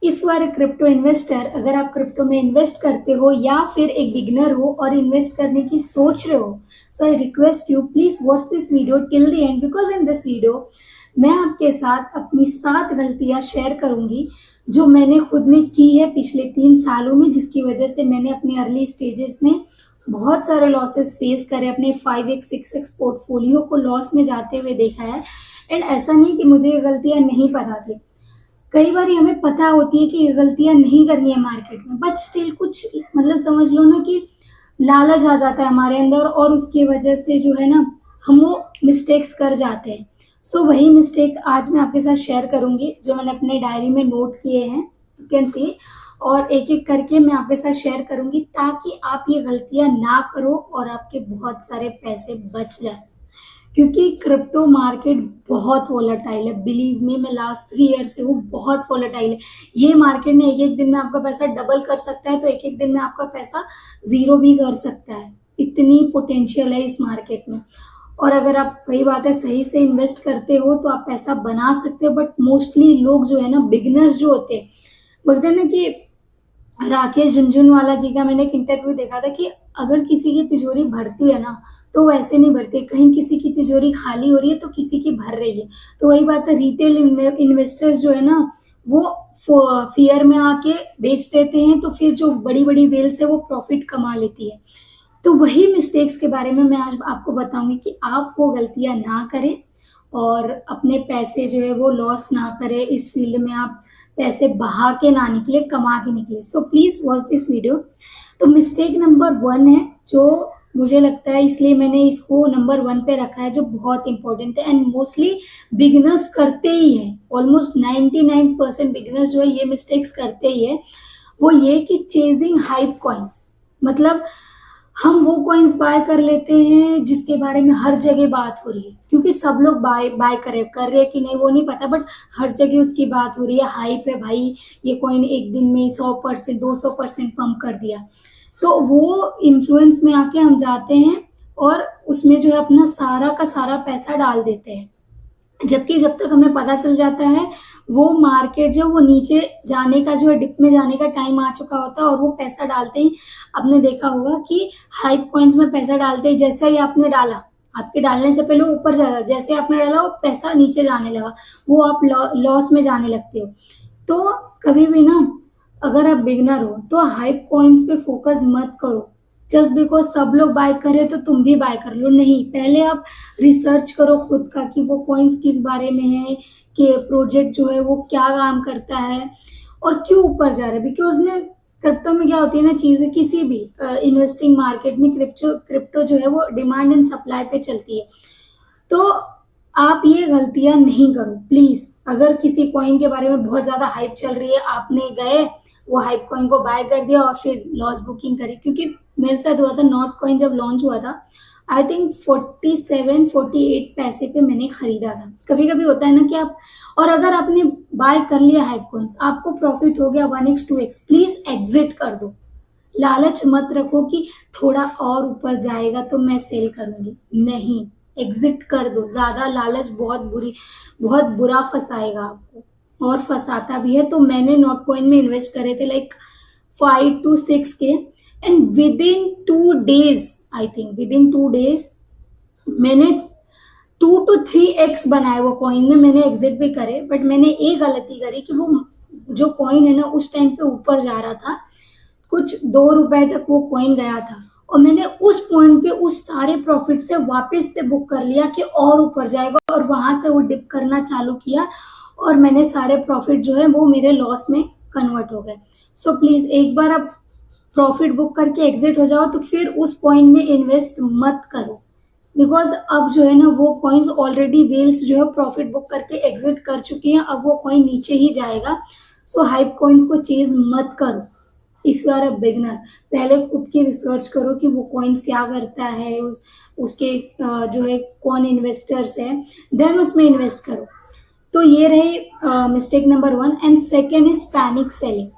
If you are a crypto investor, अगर आप crypto में इन्वेस्ट करते हो या फिर एक बिगनर हो और इन्वेस्ट करने की सोच रहे हो, so I request you please watch this video till the end, because in this video मैं आपके साथ अपनी 7 गलतियां शेयर करूंगी जो मैंने खुद ने की है पिछले 3 सालों में, जिसकी वजह से मैंने अपने अर्ली स्टेजेस में बहुत सारे लॉसेस फेस करे, अपने 5x 6x पोर्टफोलियो को लॉस में जाते हुए देखा है। एंड ऐसा नहीं कि मुझे ये गलतियां नहीं पता थी, कई बार हमें पता होती है कि ये गलतियां नहीं करनी है मार्केट में, बट स्टिल कुछ मतलब समझ लो ना कि लालच आ जाता है हमारे अंदर और उसकी वजह से जो है ना हम वो मिस्टेक्स कर जाते हैं। सो वही मिस्टेक आज मैं आपके साथ शेयर करूंगी जो मैंने अपने डायरी में नोट किए हैं, यू कैन सी, और एक एक करके मैं आपके साथ शेयर करूंगी ताकि आप ये गलतियां ना करो और आपके बहुत सारे पैसे बच जाए। क्योंकि क्रिप्टो मार्केट बहुत वोलेटाइल है, बिलीव मी, मैं लास्ट 3 ईयर से हूँ, बहुत वोलेटाइल है। ये मार्केट में एक एक दिन में आपका पैसा डबल कर सकता है तो एक एक दिन में आपका पैसा जीरो भी कर सकता है, इतनी पोटेंशियल है इस मार्केट में। और अगर आप, वही बात है, सही से इन्वेस्ट करते हो तो आप पैसा बना सकते हो, बट मोस्टली लोग जो है ना, बिगनर्स जो होते हैं, बोलते हैं ना कि राकेश झुनझुनवाला जी का मैंने एक इंटरव्यू देखा था कि अगर किसी की तिजोरी भरती है ना तो वैसे नहीं भरती, कहीं किसी की तिजोरी खाली हो रही है तो किसी की भर रही है। तो वही बात है, रिटेल इन्वेस्टर्स जो है ना वो फियर में आके बेच देते हैं, तो फिर जो बड़ी बड़ी वेल्स है वो प्रॉफिट कमा लेती है। तो वही मिस्टेक्स के बारे में मैं आज आपको बताऊंगी कि आप वो गलतियां ना करें और अपने पैसे जो है वो लॉस ना करें, इस फील्ड में आप पैसे बहा के ना निकले, कमा के निकले। So please watch this video. तो मिस्टेक नंबर 1 है जो मुझे लगता है, इसलिए मैंने इसको नंबर 1 पे रखा है, जो बहुत इंपॉर्टेंट है एंड मोस्टली बिगिनर्स करते ही है। ऑलमोस्ट 99% बिगिनर्स जो है ये मिस्टेक्स करते ही है। वो ये कि चेजिंग हाइप कॉइन्स, मतलब हम वो कॉइन्स बाय कर लेते हैं जिसके बारे में हर जगह बात हो रही है, क्योंकि सब लोग बाय बाय कर रहे हैं कि नहीं वो नहीं पता, बट हर जगह उसकी बात हो रही है, हाइप है भाई, ये कॉइन एक दिन में 100% 200% पंप कर दिया। तो वो इन्फ्लुएंस में आके हम जाते हैं और उसमें जो है अपना सारा का सारा पैसा डाल देते हैं, जबकि जब तक हमें पता चल जाता है वो मार्केट जो वो नीचे जाने का, जो है डिप में जाने का टाइम आ चुका होता है और वो पैसा डालते ही, आपने देखा होगा कि हाइप कॉइन्स में पैसा डालते ही जैसे ही आपने डाला, आपके डालने से पहले ऊपर जाता, जैसे आपने डाला वो पैसा नीचे जाने लगा, वो आप लॉस में जाने लगते हो। तो कभी भी ना, अगर आप बिगनर हो तो हाइप कॉइन्स पे फोकस मत करो, जस्ट बिकॉज सब लोग बाय करे तो तुम भी बाय कर लो, नहीं। पहले आप रिसर्च करो खुद का कि वो कॉइन्स किस बारे में है, कि प्रोजेक्ट जो है वो क्या काम करता है और क्यों ऊपर जा रहा है। बिकॉज ना क्रिप्टो में क्या होती है ना चीजें, किसी भी इन्वेस्टिंग मार्केट में क्रिप्टो जो है वो डिमांड एंड सप्लाई पे चलती है। तो आप ये गलतियां नहीं करो प्लीज। अगर किसी कॉइन के बारे में बहुत ज्यादा हाइप चल रही है, आपने गए वो हाइप कॉइन को बाय कर दिया और फिर लॉस बुकिंग करी, क्योंकि मेरे साथ हुआ था, नॉट कॉइन जब लॉन्च हुआ था, आई थिंक 47-48 पैसे पे मैंने खरीदा था। कभी कभी होता है ना कि आप, और अगर आपने बाय कर लिया हाइप कॉइन्स, आपको प्रॉफिट हो गया 1x 2x, प्लीज एग्जिट कर दो। लालच मत रखो कि थोड़ा और ऊपर जाएगा तो मैं सेल करूंगी, नहीं, एग्जिट कर दो। ज्यादा लालच बहुत बुरा फंसाएगा आपको और फंसाता भी है। तो मैंने नॉट कॉइन में इन्वेस्ट करे थे like 5 to 6K and with in 2 days, I think with in 2 days मैंने 2 to 3x बनाए वो कॉइन में। मैंने एग्जिट भी करे, बट मैंने एक गलती करी कि वो जो कॉइन है ना उस टाइम पे ऊपर जा रहा था, कुछ 2 रुपए तक वो कॉइन गया था, और मैंने उस पॉइंट पे उस सारे प्रॉफिट से वापस से बुक कर लिया कि और ऊपर जाएगा, और वहां से वो डिप करना चालू किया और मैंने सारे प्रॉफिट जो है वो मेरे लॉस में कन्वर्ट हो गए। सो प्लीज एक बार आप प्रॉफिट बुक करके एग्जिट हो जाओ तो फिर उस कॉइन में इन्वेस्ट मत करो, बिकॉज अब जो है ना वो कॉइन्स ऑलरेडी वेल्स जो है प्रॉफिट बुक करके एग्जिट कर चुकी हैं, अब वो कॉइन नीचे ही जाएगा। सो हाइप कॉइन्स को चेज मत करो if you are a beginner. पहले खुद की रिसर्च करो कि वो कॉइन्स क्या करता है, उसके जो है कौन इन्वेस्टर्स है, देन उसमें इन्वेस्ट करो। तो ये रही mistake number 1 and second is panic selling.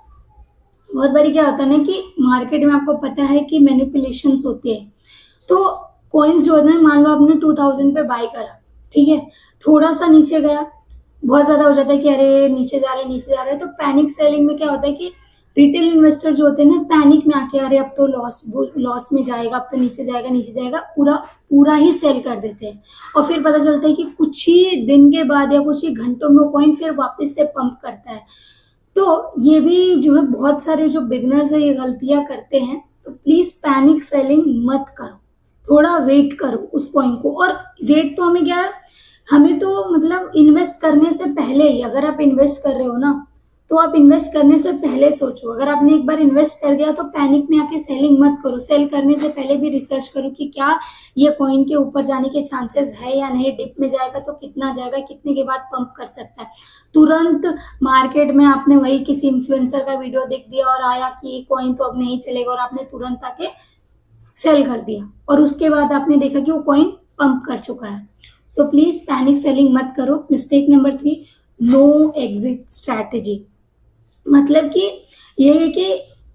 बहुत बारी क्या होता है ना कि मार्केट में आपको पता है कि मैनिपुलेशंस होती है, तो कॉइन्स जो होता है, मान लो आपने 2000 पे बाय करा, ठीक है, थोड़ा सा नीचे गया, बहुत ज्यादा हो जाता है कि अरे नीचे जा रहे हैं नीचे जा रहे हैं, तो पैनिक सेलिंग में क्या होता है कि रिटेल इन्वेस्टर जो होते हैं ना, पैनिक में आके अरे अब तो लॉस में जाएगा, अब तो नीचे जाएगा नीचे जाएगा, पूरा पूरा ही सेल कर देते हैं। और फिर पता चलता है कि कुछ ही दिन के बाद या कुछ ही घंटों में वो कॉइन फिर वापस से पंप करता है। तो ये भी जो है बहुत सारे जो बिगनर्स है ये गलतियां करते हैं। तो प्लीज पैनिक सेलिंग मत करो, थोड़ा वेट करो उस कॉइन को। और वेट तो हमें क्या, हमें तो मतलब इन्वेस्ट करने से पहले ही, अगर आप इन्वेस्ट कर रहे हो ना, तो आप इन्वेस्ट करने से पहले सोचो। अगर आपने एक बार इन्वेस्ट कर दिया तो पैनिक में आके सेलिंग मत करो। सेल करने से पहले भी रिसर्च करो कि क्या ये कॉइन के ऊपर जाने के चांसेस है या नहीं, डिप में जाएगा तो कितना जाएगा, कितने के बाद पंप कर सकता है। तुरंत मार्केट में आपने वही किसी इन्फ्लुएंसर का वीडियो देख दिया और आया कि कॉइन तो अब नहीं चलेगा, और आपने तुरंत आके सेल कर दिया, और उसके बाद आपने देखा कि वो कॉइन पंप कर चुका है। सो प्लीज पैनिक सेलिंग मत करो। Mistake number 3, no exit strategy. मतलब कि ये है कि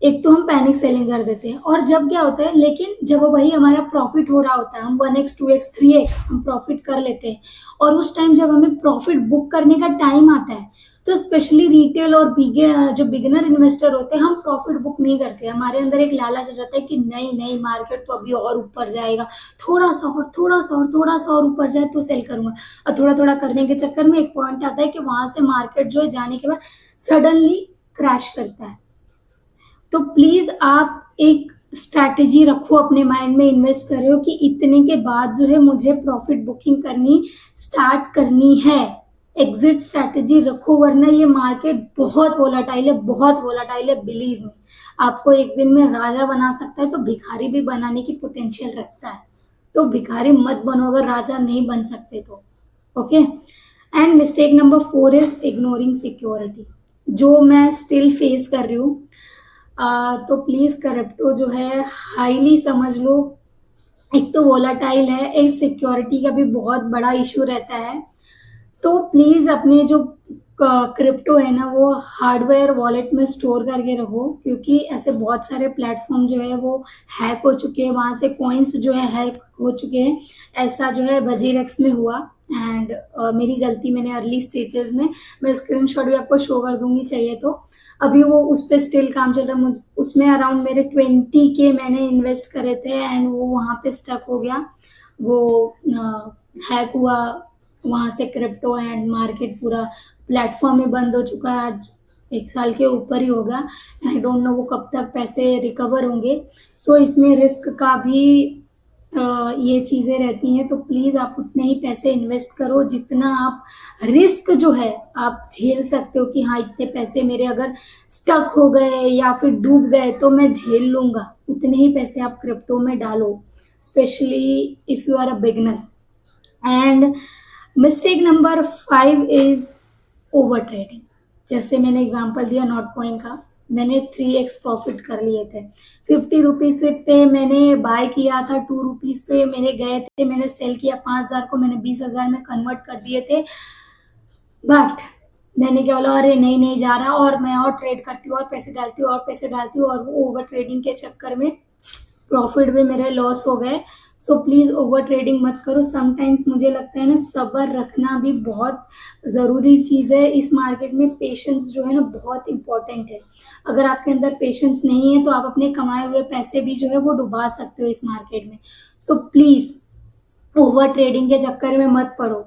एक तो हम पैनिक सेलिंग कर देते हैं, और जब क्या होता है, लेकिन जब वही हमारा प्रॉफिट हो रहा होता है, हम 1x 2x 3x हम प्रॉफिट कर लेते हैं, और उस टाइम जब हमें प्रॉफिट बुक करने का टाइम आता है, तो स्पेशली रिटेल और जो बिगिनर इन्वेस्टर होते हैं, हम प्रॉफिट बुक नहीं करते। हमारे अंदर एक लालच आ जाता है कि नहीं नहीं, मार्केट तो अभी और ऊपर जाएगा, थोड़ा सा और थोड़ा सा और थोड़ा सा और ऊपर जाए तो सेल करूंगा। और थोड़ा थोड़ा करने के चक्कर में एक पॉइंट आता है कि वहां से मार्केट जो है जाने के बाद सडनली क्रैश करता है। तो प्लीज आप एक स्ट्रैटेजी रखो अपने माइंड में, इन्वेस्ट कर रहे हो कि इतने के बाद जो है मुझे प्रॉफिट बुकिंग करनी स्टार्ट करनी है। एग्जिट स्ट्रैटेजी रखो, वरना ये मार्केट बहुत वोलाटाइल है, बहुत वोलाटाइल है। बिलीव मी, आपको एक दिन में राजा बना सकता है तो भिखारी भी बनाने की पोटेंशियल रखता है। तो भिखारी मत बनो अगर राजा नहीं बन सकते तो। Okay. And mistake number 4 is ignoring security, जो मैं स्टिल फेस कर रही हूँ। तो प्लीज क्रिप्टो जो है हाईली समझ लो। एक तो वोलाटाइल है, एक सिक्योरिटी का भी बहुत बड़ा इशू रहता है। तो प्लीज अपने जो क्रिप्टो है ना, वो हार्डवेयर वॉलेट में स्टोर करके रखो, क्योंकि ऐसे बहुत सारे प्लेटफॉर्म जो है वो हैक हो चुके हैं, वहां से कॉइन्स जो है हैक हो चुके हैं। ऐसा जो है वजीरेक्स में हुआ, एंड मेरी गलती, मैंने अर्ली स्टेजेस में, मैं स्क्रीनशॉट भी आपको शो कर दूंगी चाहिए तो। अभी वो उस पर स्टिल काम चल रहा है। उसमें अराउंड मेरे 20K मैंने इन्वेस्ट करे थे, एंड वो वहां पे स्टक हो गया, वो हैक हुआ वहां से क्रिप्टो, एंड मार्केट पूरा प्लेटफॉर्म ही बंद हो चुका है। आज 1 साल के ऊपर ही होगा, एंड आई डोंट नो वो कब तक पैसे रिकवर होंगे। सो इसमें रिस्क का भी ये चीजें रहती हैं। तो प्लीज आप उतने ही पैसे इन्वेस्ट करो जितना आप रिस्क जो है आप झेल सकते हो, कि हाँ इतने पैसे मेरे अगर स्टक हो गए या फिर डूब गए तो मैं झेल लूंगा। उतने ही पैसे आप क्रिप्टो में डालो, specially if you are a beginner. And mistake number 5 is over trading. जैसे मैंने एग्जांपल दिया नॉट कॉइन का, मैंने 3x प्रॉफिट कर लिए थे। 50 रुपीज पे मैंने बाय किया था, 2 रुपीज पे मेरे गए थे, मैंने सेल किया 5,000 को, मैंने 20,000 में कन्वर्ट कर दिए थे। बट मैंने क्या बोला, अरे नहीं नहीं जा रहा, और मैं और ट्रेड करती हूँ और पैसे डालती हूँ और पैसे डालती हूँ, और वो ओवर ट्रेडिंग के चक्कर में प्रॉफिट भी मेरे लॉस हो गए। सो प्लीज ओवर ट्रेडिंग मत करो। समटाइम्स मुझे लगता है ना, सब्र रखना भी बहुत जरूरी चीज है इस मार्केट में। पेशेंस जो है ना बहुत इंपॉर्टेंट है। अगर आपके अंदर पेशेंस नहीं है तो आप अपने कमाए हुए पैसे भी जो है वो डुबा सकते हो इस मार्केट में। सो प्लीज ओवर ट्रेडिंग के चक्कर में मत पड़ो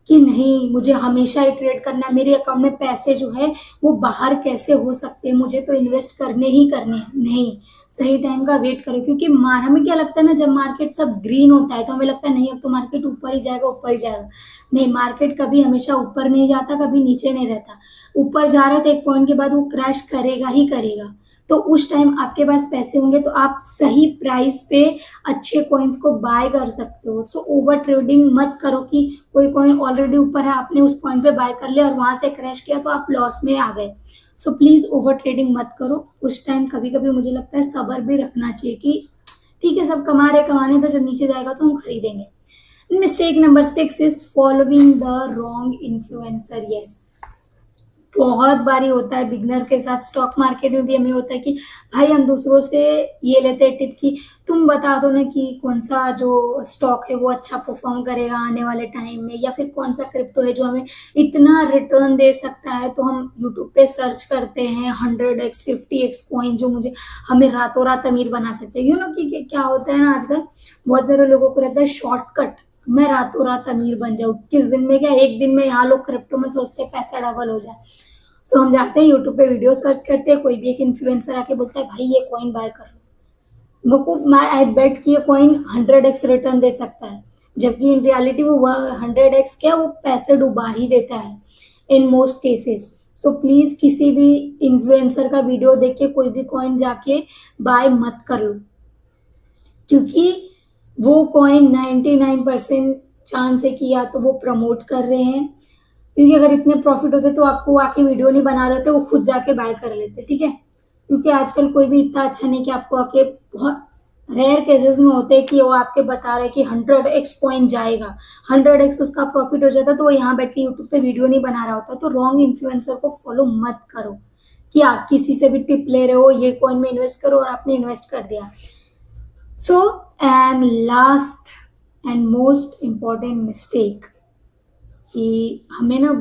कि नहीं मुझे हमेशा ही ट्रेड करना है, मेरे अकाउंट में पैसे जो है वो बाहर कैसे हो सकते हैं, मुझे तो इन्वेस्ट करने ही करने हैं। नहीं, सही टाइम का वेट करो। क्योंकि हमें क्या लगता है ना, जब मार्केट सब ग्रीन होता है तो हमें लगता है नहीं अब तो मार्केट ऊपर ही जाएगा ऊपर ही जाएगा। नहीं, मार्केट कभी हमेशा ऊपर नहीं जाता, कभी नीचे नहीं रहता। ऊपर जा रहा है तो एक पॉइंट के बाद वो क्रैश करेगा ही करेगा। तो उस टाइम आपके पास पैसे होंगे तो आप सही प्राइस पे अच्छे कॉइन्स को बाय कर सकते हो। सो ओवर ट्रेडिंग मत करो कि कोई कॉइन ऑलरेडी ऊपर है, आपने उस पॉइंट पे बाय कर लिया और वहां से क्रैश किया तो आप लॉस में आ गए। सो प्लीज ओवर ट्रेडिंग मत करो। उस टाइम कभी कभी मुझे लगता है सब्र भी रखना चाहिए कि ठीक है सब कमा रहे कमाने, तो जब नीचे जाएगा तो हम खरीदेंगे। Mistake number 6 is following the wrong influencer. Yes, बहुत बारी होता है बिगनर के साथ, स्टॉक मार्केट में भी हमें होता है कि भाई हम दूसरों से ये लेते हैं टिप कि तुम बता दो ना कि कौन सा जो स्टॉक है वो अच्छा परफॉर्म करेगा आने वाले टाइम में, या फिर कौन सा क्रिप्टो है जो हमें इतना रिटर्न दे सकता है। तो हम यूट्यूब पे सर्च करते हैं 100x 50x कॉइन जो मुझे हमें रातों रात अमीर बना सकते हैं। कि क्या होता है ना, आजकल बहुत सारे लोगों को रहता है शॉर्टकट, मैं रातों रात अमीर बन जाऊं, किस दिन में क्या, एक दिन में। यहाँ लोग क्रिप्टो में सोचते हैं पैसा डबल हो जाए। सो हम जाते हैं यूट्यूब पे वीडियो सर्च करते हैं, कोई भी एक इन्फ्लुएंसर आके बोलता है भाई ये कॉइन बाय कर लो, मेरे को मैं आई बेट कि ये कॉइन 100x रिटर्न दे सकता है, जबकि इन रियलिटी वो 100x क्या, वो पैसे डुबा ही देता है in most cases. So please किसी भी इन्फ्लुएंसर का वीडियो देख के कोई भी कॉइन जाके बाय मत कर लो, क्योंकि वो कॉइन 99% चांस है कि या तो वो प्रमोट कर रहे हैं, क्योंकि अगर इतने प्रॉफिट होते तो आपको आके वीडियो नहीं बना रहे होते, वो खुद जाके बाय कर लेते, ठीक है। क्योंकि आजकल कोई भी इतना अच्छा नहीं कि आपको आके, बहुत रेयर केसेस में होते हैं कि वो आपके बता रहे कि 100x पॉइंट जाएगा, 100x उसका प्रॉफिट हो जाता तो वो यहाँ बैठ के यूट्यूब पे वीडियो नहीं बना रहा होता। तो रॉन्ग इन्फ्लुएंसर को फॉलो मत करो कि आप किसी से भी टिप ले रहे हो ये कॉइन में इन्वेस्ट करो और आपने इन्वेस्ट कर दिया। So and last and most important mistake कि हमें ना,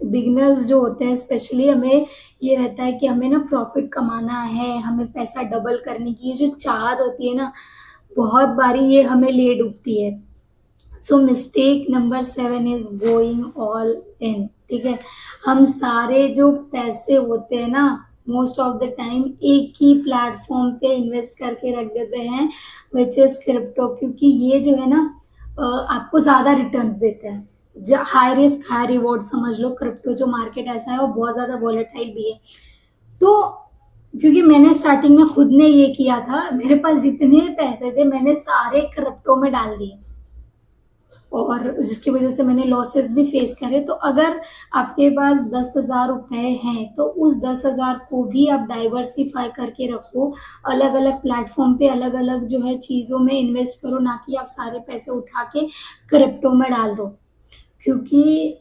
बिगनर्स जो होते हैं स्पेशली, हमें ये रहता है कि हमें ना प्रॉफिट कमाना है, हमें पैसा डबल करने की ये जो चाहत होती है ना, बहुत बारी ये हमें ले डूबती है। So mistake number 7 is going all in, ठीक है। हम सारे जो पैसे होते हैं ना, मोस्ट ऑफ द टाइम एक ही प्लेटफॉर्म पे इन्वेस्ट करके रख देते हैं, विच इज क्रिप्टो, क्योंकि ये जो है ना आपको ज्यादा रिटर्न्स देता है, हाई रिस्क हाई रिवॉर्ड समझ लो। क्रिप्टो जो मार्केट ऐसा है वो बहुत ज्यादा वॉलेटाइल भी है। तो क्योंकि मैंने स्टार्टिंग में खुद ने ये किया था, मेरे पास जितने पैसे थे मैंने सारे क्रिप्टो में डाल दिए, और जिसकी वजह से मैंने लॉसेस भी फेस करे। तो अगर आपके पास 10,000 रुपए हैं तो उस 10,000 को भी आप डाइवर्सिफाई करके रखो, अलग अलग प्लेटफॉर्म पे अलग अलग जो है चीजों में इन्वेस्ट करो, ना कि आप सारे पैसे उठा के क्रिप्टो में डाल दो, क्योंकि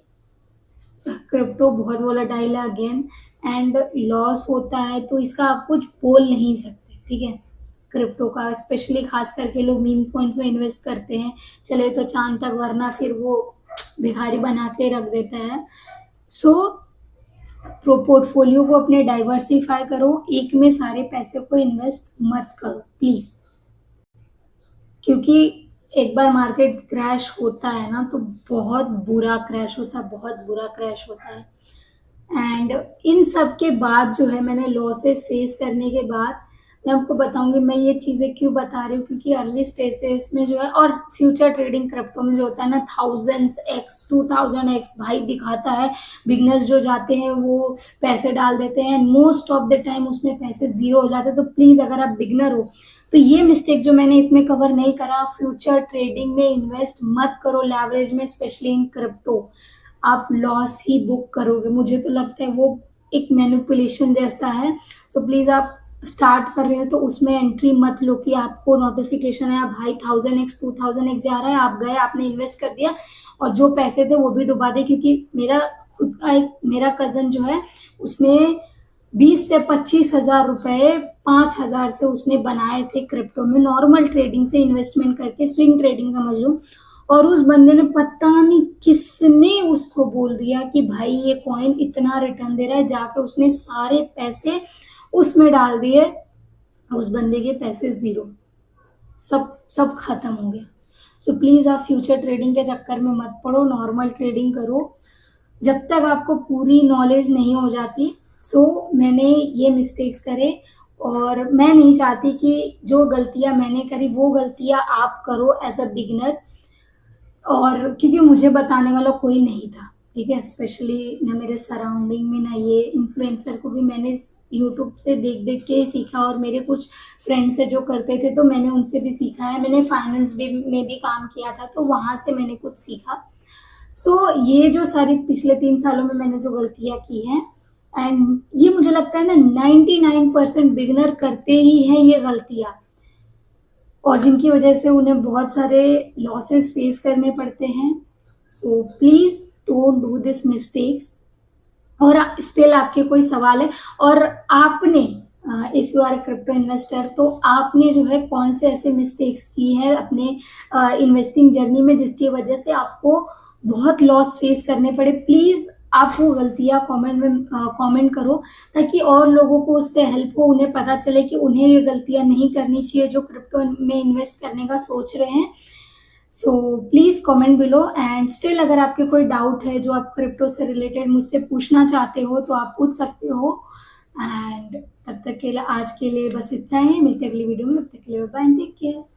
क्रिप्टो बहुत वोलेटाइल है अगेन, एंड लॉस होता है तो इसका आप कुछ बोल नहीं सकते, ठीक है। क्रिप्टो का स्पेशली खास करके लोग मीम कॉइन्स में इन्वेस्ट करते हैं, चले तो चांद तक, वरना फिर वो भिखारी बना के रख देता है। सो पोर्टफोलियो को अपने डाइवर्सिफाई करो, एक में सारे पैसे को इन्वेस्ट मत करो प्लीज, क्योंकि एक बार मार्केट क्रैश होता है ना तो बहुत बुरा क्रैश होता है, बहुत बुरा क्रैश होता है। एंड इन सब के बाद जो है, मैंने लॉसेस फेस करने के बाद मैं आपको बताऊंगी मैं ये चीजें क्यों बता रही हूँ, क्योंकि अर्ली स्टेजेस में जो है, और फ्यूचर ट्रेडिंग क्रिप्टो में जो होता है ना, 1000x 2000x भाई दिखाता है। बिगनर्स जो जाते हैं वो पैसे डाल देते हैं, मोस्ट ऑफ द टाइम उसमें पैसे जीरो हो जाते हैं। तो प्लीज अगर आप बिगनर हो तो ये मिस्टेक जो मैंने इसमें कवर नहीं करा, फ्यूचर ट्रेडिंग में इन्वेस्ट मत करो, लेवरेज में स्पेशली इन क्रिप्टो, आप लॉस ही बुक करोगे। मुझे तो लगता है वो एक मैनिपुलेशन जैसा है। सो प्लीज आप स्टार्ट कर रहे हो तो उसमें एंट्री मत लो कि आपको नोटिफिकेशन है भाई 1000x 2000x जा रहा है, आप गए आपने इन्वेस्ट कर दिया और जो पैसे थे वो भी डुबा दे। क्योंकि मेरा खुद का एक मेरा कजन जो है, उसने 20 से 25 हजार रुपए 5,000 से उसने बनाए थे क्रिप्टो में, नॉर्मल ट्रेडिंग से इन्वेस्टमेंट करके, स्विंग ट्रेडिंग समझ लो। और उस बंदे ने पता नहीं किसने उसको बोल दिया कि भाई ये कॉइन इतना रिटर्न दे रहा है, जाके उसने सारे पैसे उसमें डाल दिए, उस बंदे के पैसे जीरो, सब सब खत्म हो गया। सो प्लीज आप फ्यूचर ट्रेडिंग के चक्कर में मत पड़ो, नॉर्मल ट्रेडिंग करो जब तक आपको पूरी नॉलेज नहीं हो जाती। सो मैंने ये मिस्टेक्स करे, और मैं नहीं चाहती कि जो गलतियां मैंने करी वो गलतियां आप करो एज अ बिगिनर। और क्योंकि मुझे बताने वाला कोई नहीं था, ठीक है, स्पेशली ना मेरे सराउंडिंग में, ना ये इन्फ्लुएंसर को भी मैंने यूट्यूब से देख देख के सीखा, और मेरे कुछ फ्रेंड्स है जो करते थे तो मैंने उनसे भी सीखा है। मैंने फाइनेंस भी में भी काम किया था तो वहां से मैंने कुछ सीखा। ये जो सारी पिछले 3 सालों में मैंने जो गलतियां की हैं, एंड ये मुझे लगता है ना 99% बिगनर करते ही हैं ये गलतियां, और जिनकी वजह से उन्हें बहुत सारे लॉसेस फेस करने पड़ते हैं। So please don't do this mistakes. और स्टिल आपके कोई सवाल है और आपने if you are a crypto investor तो आपने जो है कौन से ऐसे मिस्टेक्स की है अपने इन्वेस्टिंग जर्नी में जिसकी वजह से आपको बहुत लॉस फेस करने पड़े, प्लीज आप वो गलतियां कमेंट में कमेंट करो ताकि और लोगों को उससे हेल्प हो, उन्हें पता चले कि उन्हें ये गलतियां नहीं करनी चाहिए जो क्रिप्टो में इन्वेस्ट करने का सोच रहे हैं। So please comment below and still अगर आपके कोई डाउट है जो आप क्रिप्टो से रिलेटेड मुझसे पूछना चाहते हो तो आप पूछ सकते हो। एंड तब तक के लिए आज के लिए बस इतना ही, मिलते हैं अगली वीडियो में, तब तक के लिए बाय, टेक केयर।